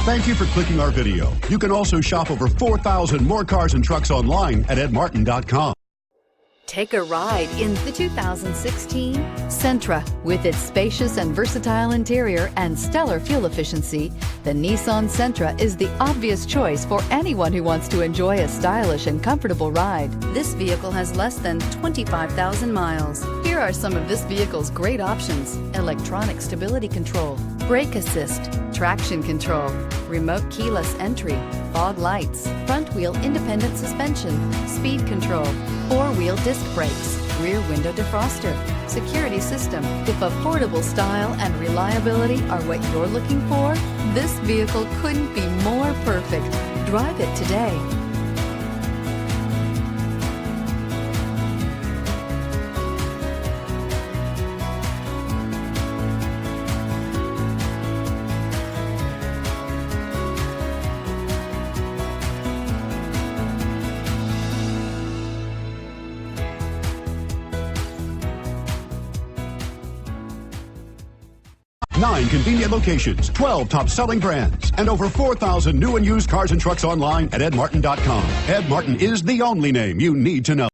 Thank you for clicking our video. You can also shop over 4,000 more cars and trucks online at edmartin.com. Take a ride in the 2016 Sentra. With its spacious and versatile interior and stellar fuel efficiency, the Nissan Sentra is the obvious choice for anyone who wants to enjoy a stylish and comfortable ride. This vehicle has less than 25,000 miles. Here are some of this vehicle's great options: electronic stability control, brake assist, traction control, remote keyless entry, fog lights, front wheel independent suspension, speed control, four-wheel disc brakes, rear window defroster, security system. If affordable style and reliability are what you're looking for, this vehicle couldn't be more perfect. Drive it today. Nine convenient locations, 12 top-selling brands, and over 4,000 new and used cars and trucks online at edmartin.com. Ed Martin is the only name you need to know.